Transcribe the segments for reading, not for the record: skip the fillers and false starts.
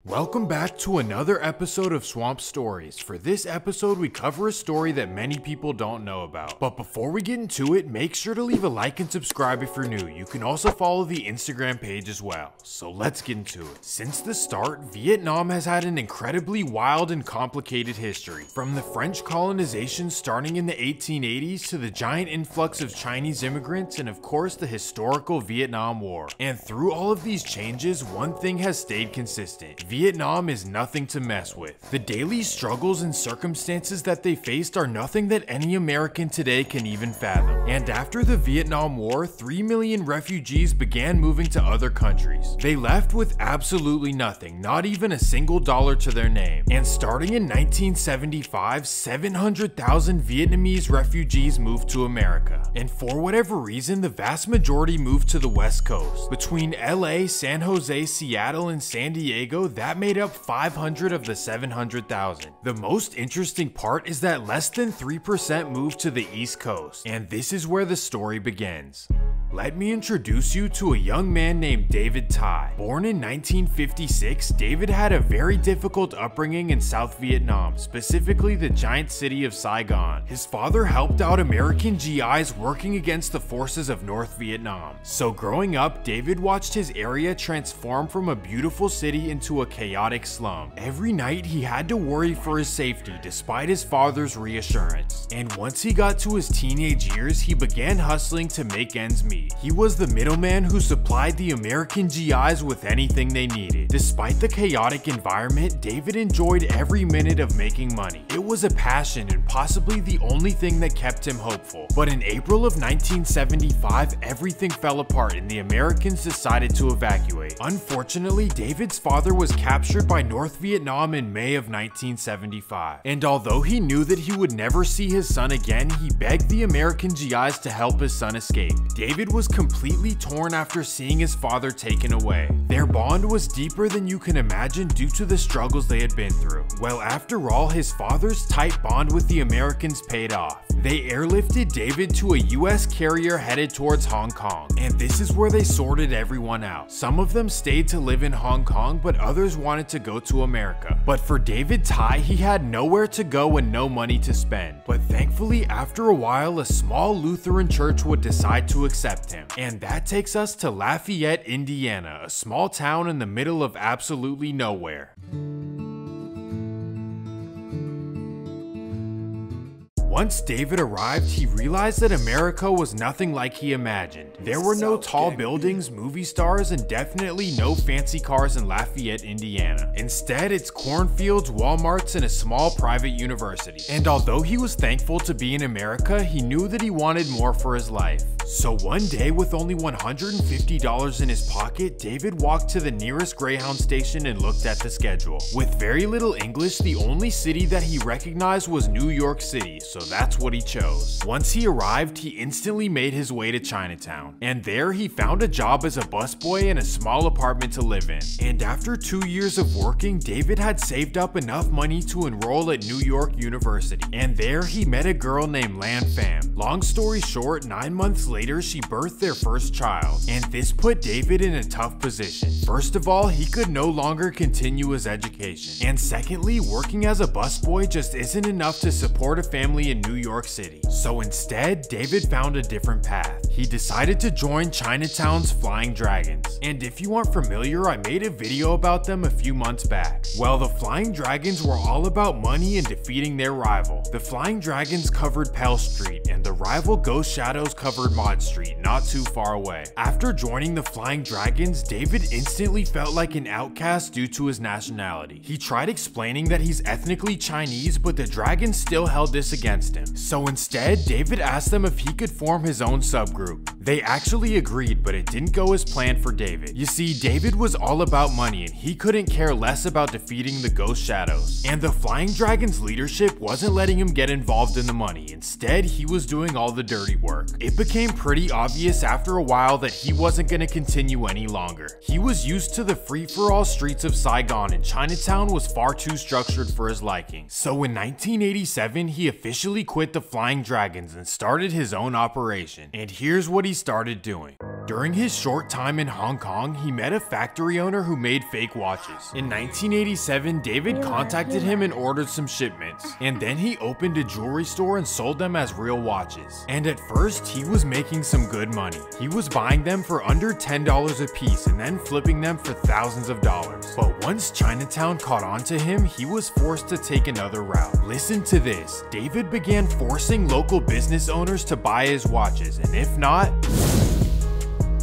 Welcome back to another episode of Swamp Stories. For this episode, we cover a story that many people don't know about. But before we get into it, make sure to leave a like and subscribe if you're new. You can also follow the Instagram page as well. So let's get into it. Since the start, Vietnam has had an incredibly wild and complicated history. From the French colonization starting in the 1880s to the giant influx of Chinese immigrants and of course the historical Vietnam War. And through all of these changes, one thing has stayed consistent. Vietnam is nothing to mess with. The daily struggles and circumstances that they faced are nothing that any American today can even fathom. And after the Vietnam War, 3 million refugees began moving to other countries. They left with absolutely nothing, not even a single dollar to their name. And starting in 1975, 700,000 Vietnamese refugees moved to America. And for whatever reason, the vast majority moved to the West Coast. Between LA, San Jose, Seattle, and San Diego, that made up 500 of the 700,000. The most interesting part is that less than 3% moved to the East Coast, and this is where the story begins. Let me introduce you to a young man named David Tai. Born in 1956, David had a very difficult upbringing in South Vietnam, specifically the giant city of Saigon. His father helped out American GIs working against the forces of North Vietnam. So growing up, David watched his area transform from a beautiful city into a chaotic slum. Every night he had to worry for his safety despite his father's reassurance. And once he got to his teenage years, he began hustling to make ends meet. He was the middleman who supplied the American GIs with anything they needed. Despite the chaotic environment, David enjoyed every minute of making money. It was a passion and possibly the only thing that kept him hopeful. But in April of 1975, everything fell apart and the Americans decided to evacuate. Unfortunately, David's father was captured by North Vietnam in May of 1975. And although he knew that he would never see his son again, he begged the American GIs to help his son escape. David was completely torn after seeing his father taken away. Their bond was deeper than you can imagine due to the struggles they had been through. Well, after all, his father's tight bond with the Americans paid off. They airlifted David to a US carrier headed towards Hong Kong, and this is where they sorted everyone out. Some of them stayed to live in Hong Kong, but others wanted to go to America. But for David Tai, he had nowhere to go and no money to spend. But thankfully, after a while, a small Lutheran church would decide to accept him. And that takes us to Lafayette, Indiana, a small town in the middle of absolutely nowhere. Once David arrived, he realized that America was nothing like he imagined. There were no tall buildings, movie stars, and definitely no fancy cars in Lafayette, Indiana. Instead, it's cornfields, Walmarts, and a small private university. And although he was thankful to be in America, he knew that he wanted more for his life. So one day, with only $150 in his pocket, David walked to the nearest Greyhound station and looked at the schedule. With very little English, the only city that he recognized was New York City, so that's what he chose. Once he arrived, he instantly made his way to Chinatown. And there, he found a job as a busboy in a small apartment to live in. And after 2 years of working, David had saved up enough money to enroll at New York University. And there, he met a girl named Lan Pham. Long story short, 9 months later, she birthed their first child. And this put David in a tough position. First of all, he could no longer continue his education. And secondly, working as a busboy just isn't enough to support a family in New York City. So instead, David found a different path. He decided to join Chinatown's Flying Dragons. And if you aren't familiar, I made a video about them a few months back. Well, the Flying Dragons were all about money and defeating their rival. The Flying Dragons covered Pell Street, and the rival Ghost Shadows covered Mod Street, not too far away. After joining the Flying Dragons, David instantly felt like an outcast due to his nationality. He tried explaining that he's ethnically Chinese, but the Dragons still held this against him. So instead, David asked them if he could form his own subgroup. They actually agreed, but it didn't go as planned for David. You see, David was all about money and he couldn't care less about defeating the Ghost Shadows. And the Flying Dragons leadership wasn't letting him get involved in the money. Instead, he was doing all the dirty work. It became pretty obvious after a while that he wasn't going to continue any longer. He was used to the free-for-all streets of Saigon, and Chinatown was far too structured for his liking. So in 1987, he officially quit the Flying Dragons and started his own operation. And here's what he started doing. During his short time in Hong Kong, he met a factory owner who made fake watches. In 1987, David contacted him and ordered some shipments, and then he opened a jewelry store and sold them as real watches. And at first, he was making some good money. He was buying them for under $10 a piece and then flipping them for thousands of dollars. But once Chinatown caught on to him, he was forced to take another route. Listen to this. David began forcing local business owners to buy his watches, and if not,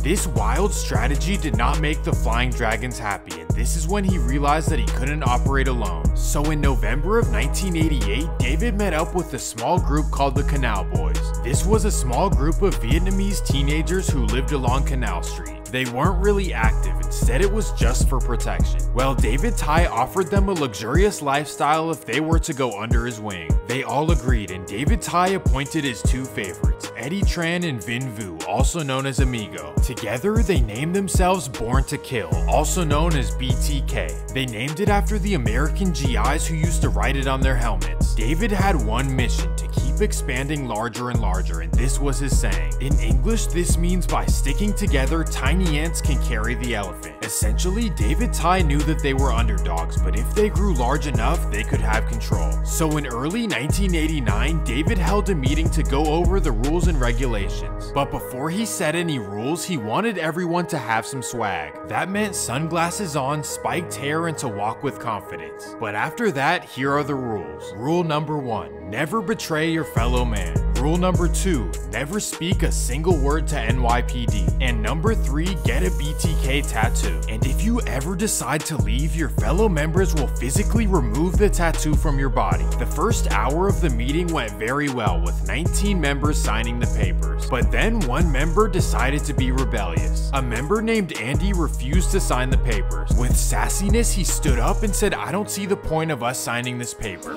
this wild strategy did not make the Flying Dragons happy, and this is when he realized that he couldn't operate alone. So in November of 1988, David met up with a small group called the Canal Boys. This was a small group of Vietnamese teenagers who lived along Canal Street. They weren't really active, instead it was just for protection. Well, David Tai offered them a luxurious lifestyle if they were to go under his wing. They all agreed, and David Tai appointed his two favorites, Eddie Tran and Vin Vu, also known as Amigo. Together, they named themselves Born to Kill, also known as BTK. They named it after the American GIs who used to write it on their helmets. David had one mission: to keep expanding larger and larger, and this was his saying. In English, this means by sticking together, tiny ants can carry the elephant. Essentially, David Tai knew that they were underdogs, but if they grew large enough, they could have control. So in early 1989, David held a meeting to go over the rules and regulations. But before he set any rules, he wanted everyone to have some swag. That meant sunglasses on, spiked hair, and to walk with confidence. But after that, here are the rules. Rule number 1, never betray your fellow man. Rule number 2, never speak a single word to NYPD. And number 3, get a BTK tattoo. And if you ever decide to leave, your fellow members will physically remove the tattoo from your body. The first hour of the meeting went very well, with 19 members signing the papers. But then one member decided to be rebellious. A member named Andy refused to sign the papers. With sassiness, he stood up and said, "I don't see the point of us signing this paper."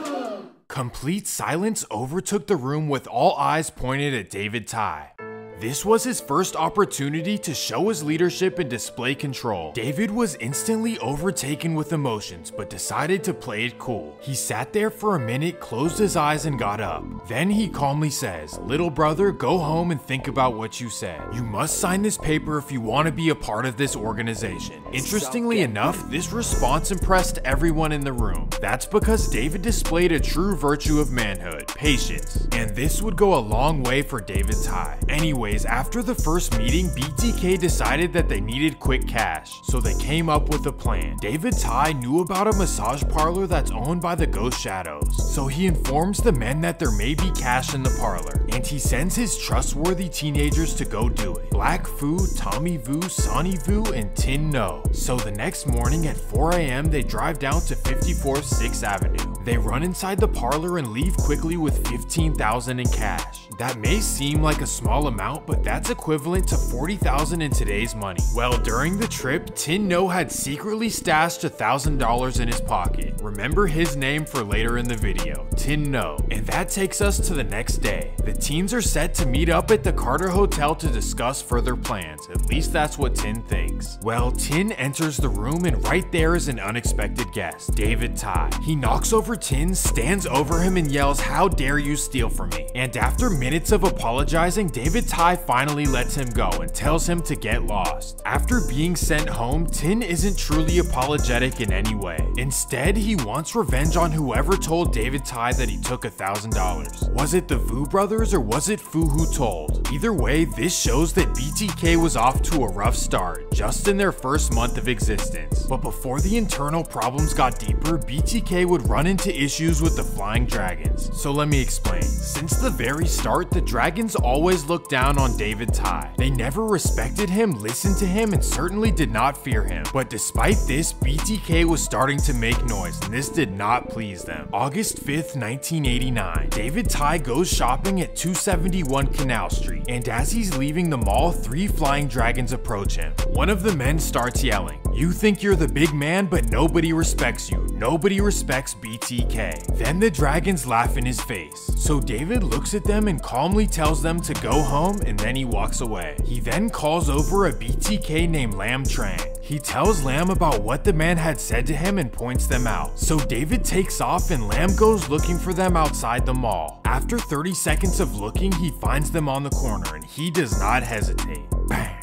Complete silence overtook the room, with all eyes pointed at David Tai. This was his first opportunity to show his leadership and display control. David was instantly overtaken with emotions, but decided to play it cool. He sat there for a minute, closed his eyes, and got up. Then he calmly says, "Little brother, go home and think about what you said. You must sign this paper if you want to be a part of this organization." Interestingly enough, this response impressed everyone in the room. That's because David displayed a true virtue of manhood, patience, and this would go a long way for David Tai. Anyways, after the first meeting, BTK decided that they needed quick cash, so they came up with a plan. David Tai knew about a massage parlor that's owned by the Ghost Shadows, so he informs the men that there may be cash in the parlor, and he sends his trustworthy teenagers to go do it. Black Fu, Tommy Vu, Sonny Vu, and Tin No. So the next morning at 4 AM, they drive down to 54th 6th Avenue. They run inside the parlor and leave quickly with $15,000 in cash. That may seem like a small amount, but that's equivalent to $40,000 in today's money. Well, during the trip, Tin No had secretly stashed $1,000 in his pocket. Remember his name for later in the video, Tin No. And that takes us to the next day. The teens are set to meet up at the Carter Hotel to discuss further plans. At least that's what Tin thinks. Well, Tin enters the room, and right there is an unexpected guest, David Tai. He knocks over Tin, stands over him, and yells, "How dare you steal from me?" And after minutes of apologizing, David Tai finally lets him go and tells him to get lost. After being sent home, Tin isn't truly apologetic in any way. Instead, he wants revenge on whoever told David Tai that he took $1,000. Was it the Vu brothers or was it Fu who told? Either way, this shows that BTK was off to a rough start, just in their first month of existence. But before the internal problems got deeper, BTK would run into issues with the Flying Dragons. So let me explain. Since the very start, the Dragons always looked down on David Tai. They never respected him, listened to him, and certainly did not fear him. But despite this, BTK was starting to make noise, and this did not please them. August 5th, 1989, David Tai goes shopping at 271 Canal Street, and as he's leaving the mall, 3 Flying Dragons approach him. One of the men starts yelling, "You think you're the big man, but nobody respects you. Nobody respects BTK." Then the Dragons laugh in his face. So David looks at them and calmly tells them to go home, and then he walks away. He then calls over a BTK named Lam Tran. He tells Lam about what the man had said to him and points them out. So David takes off and Lam goes looking for them outside the mall. After 30 seconds of looking, he finds them on the corner and he does not hesitate. Bam!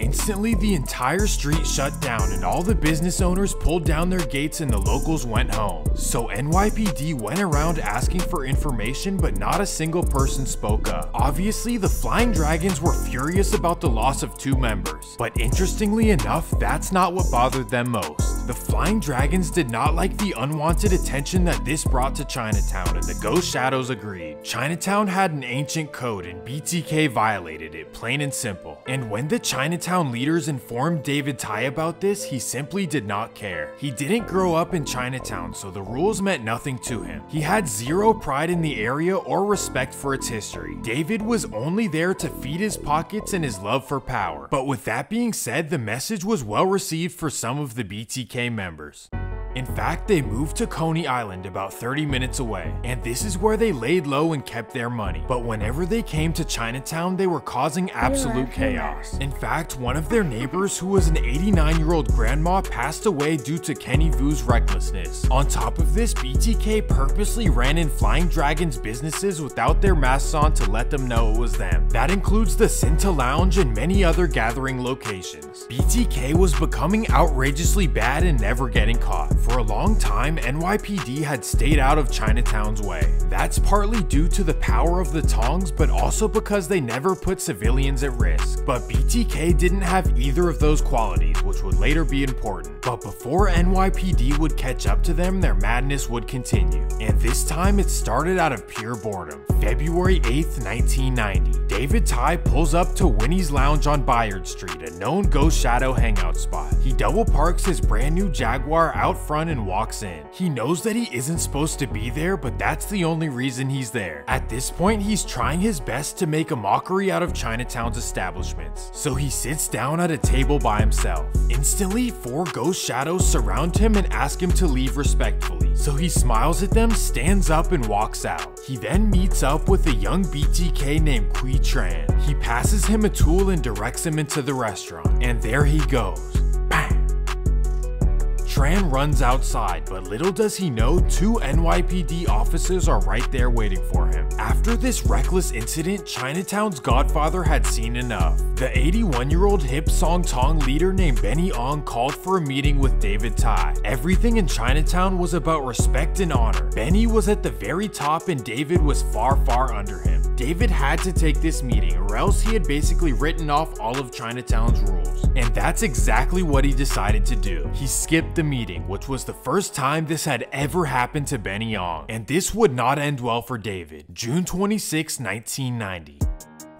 Instantly, the entire street shut down and all the business owners pulled down their gates and the locals went home. So NYPD went around asking for information, but not a single person spoke up. Obviously, the Flying Dragons were furious about the loss of 2 members, but interestingly enough, that's not what bothered them most. The Flying Dragons did not like the unwanted attention that this brought to Chinatown, and the Ghost Shadows agreed. Chinatown had an ancient code and BTK violated it, plain and simple. And when the Chinatown leaders informed David Tai about this, he simply did not care. He didn't grow up in Chinatown, so the rules meant nothing to him. He had zero pride in the area or respect for its history. David was only there to feed his pockets and his love for power. But with that being said, the message was well received for some of the BTK members. In fact, they moved to Coney Island about 30 minutes away, and this is where they laid low and kept their money. But whenever they came to Chinatown, they were causing absolute chaos. In fact, one of their neighbors, who was an 89-year-old grandma, passed away due to Kenny Vu's recklessness. On top of this, BTK purposely ran in Flying Dragon's businesses without their masks on to let them know it was them. That includes the Cinta Lounge and many other gathering locations. BTK was becoming outrageously bad and never getting caught. For a long time, NYPD had stayed out of Chinatown's way. That's partly due to the power of the Tongs, but also because they never put civilians at risk. But BTK didn't have either of those qualities, which would later be important. But before NYPD would catch up to them, their madness would continue. And this time, it started out of pure boredom. February 8th, 1990. David Tai pulls up to Winnie's Lounge on Bayard Street, a known Ghost Shadow hangout spot. He double parks his brand new Jaguar out front and walks in. He knows that he isn't supposed to be there, but that's the only reason he's there. At this point, he's trying his best to make a mockery out of Chinatown's establishments. So he sits down at a table by himself. Instantly, 4 Ghost Shadows surround him and ask him to leave respectfully. So he smiles at them, stands up, and walks out. He then meets up with a young BTK named TRAN. He passes him a tool and directs him into the restaurant. And there he goes. TRAN runs outside, but little does he know 2 NYPD officers are right there waiting for him. After this reckless incident, Chinatown's godfather had seen enough. The 81-year-old hip Song Tong leader named Benny Ong called for a meeting with David Tai. Everything in Chinatown was about respect and honor. Benny was at the very top and David was far, far under him. David had to take this meeting or else he had basically written off all of Chinatown's rules. And that's exactly what he decided to do. He skipped the meeting, which was the first time this had ever happened to Benny Ong. And this would not end well for David. June 26, 1990.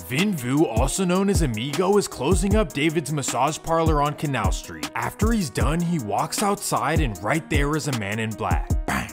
Vin Vu, also known as Amigo, is closing up David's massage parlor on Canal Street. After he's done, he walks outside and right there is a man in black. Bang!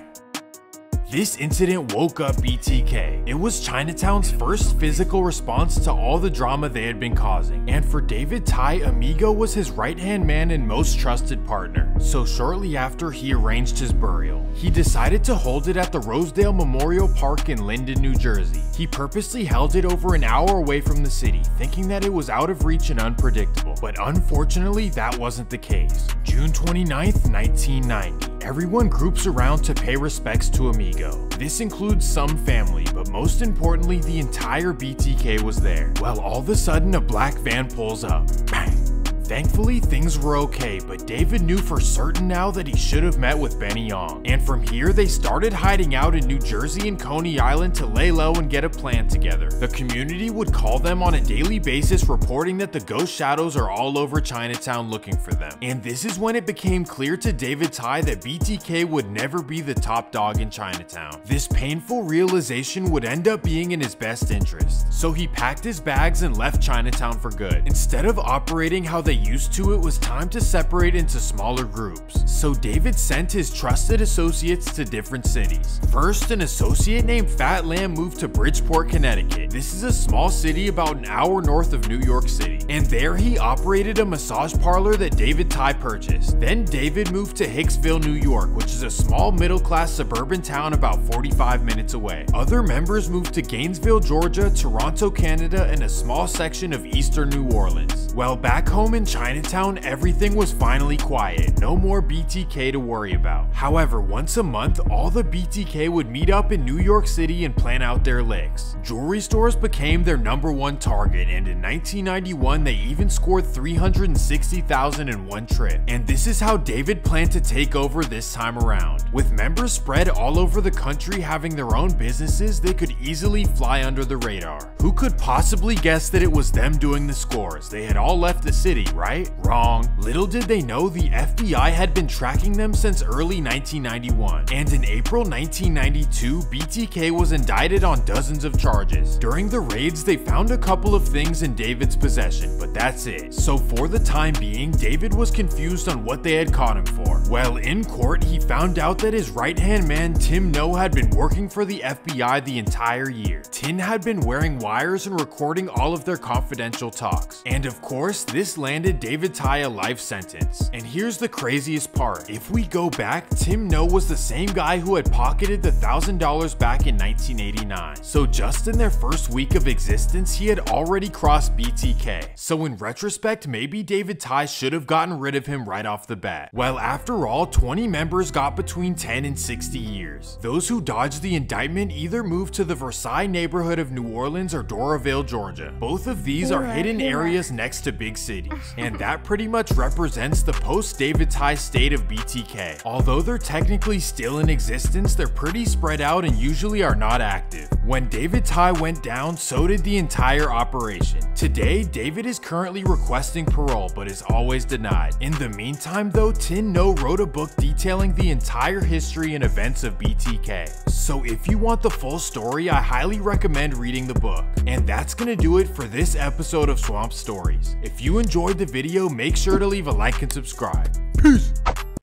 This incident woke up BTK. It was Chinatown's first physical response to all the drama they had been causing. And for David Tai, Amigo was his right-hand man and most trusted partner. So shortly after, he arranged his burial. He decided to hold it at the Rosedale Memorial Park in Linden, New Jersey. He purposely held it over an hour away from the city, thinking that it was out of reach and unpredictable. But unfortunately, that wasn't the case. June 29th, 1990. Everyone groups around to pay respects to Amigo. This includes some family, but most importantly, the entire BTK was there. Well, all of a sudden, a black van pulls up. Bang! Thankfully, things were okay, but David knew for certain now that he should have met with Benny Ong. And from here, they started hiding out in New Jersey and Coney Island to lay low and get a plan together. The community would call them on a daily basis, reporting that the Ghost Shadows are all over Chinatown looking for them. And this is when it became clear to David Tai that BTK would never be the top dog in Chinatown. This painful realization would end up being in his best interest. So he packed his bags and left Chinatown for good. Instead of operating how they used to, it was time to separate into smaller groups. So David sent his trusted associates to different cities. First, an associate named Fat Lamb moved to Bridgeport, Connecticut. This is a small city about an hour north of New York City. And there he operated a massage parlor that David Tai purchased. Then David moved to Hicksville, New York, which is a small middle-class suburban town about 45 minutes away. Other members moved to Gainesville, Georgia, Toronto, Canada, and a small section of eastern New Orleans. Well, back home in Chinatown, everything was finally quiet. No more BTK BTK to worry about. However, once a month, all the BTK would meet up in New York City and plan out their licks. Jewelry stores became their #1 target, and in 1991 they even scored 360,000 in one trip. And this is how David planned to take over this time around. With members spread all over the country having their own businesses, they could easily fly under the radar. Who could possibly guess that it was them doing the scores? They had all left the city, right? Wrong. Little did they know the FBI had been tracking them since early 1991. And in April 1992, BTK was indicted on dozens of charges. During the raids, they found a couple of things in David's possession, but that's it. So for the time being, David was confused on what they had caught him for. Well, in court, he found out that his right-hand man, Tim No, had been working for the FBI the entire year. Tim had been wearing wires and recording all of their confidential talks. And of course, this landed David Tai a life sentence. And here's the craziest part. If we go back, Tim No was the same guy who had pocketed the $1,000 back in 1989. So just in their first week of existence, he had already crossed BTK. So in retrospect, maybe David Tai should have gotten rid of him right off the bat. Well, after all, 20 members got between 10 and 60 years. Those who dodged the indictment either moved to the Versailles neighborhood of New Orleans or Doraville, Georgia. Both of these are hidden areas next to big cities, and that pretty much represents the post-David Tai state of BTK. Although they're technically still in existence, they're pretty spread out and usually are not active. When David Tai went down, so did the entire operation. Today, David is currently requesting parole, but is always denied. In the meantime though, Tin No wrote a book detailing the entire history and events of BTK. So if you want the full story, I highly recommend reading the book. And that's gonna do it for this episode of Swamp Stories. If you enjoyed the video, make sure to leave a like and subscribe. Peace!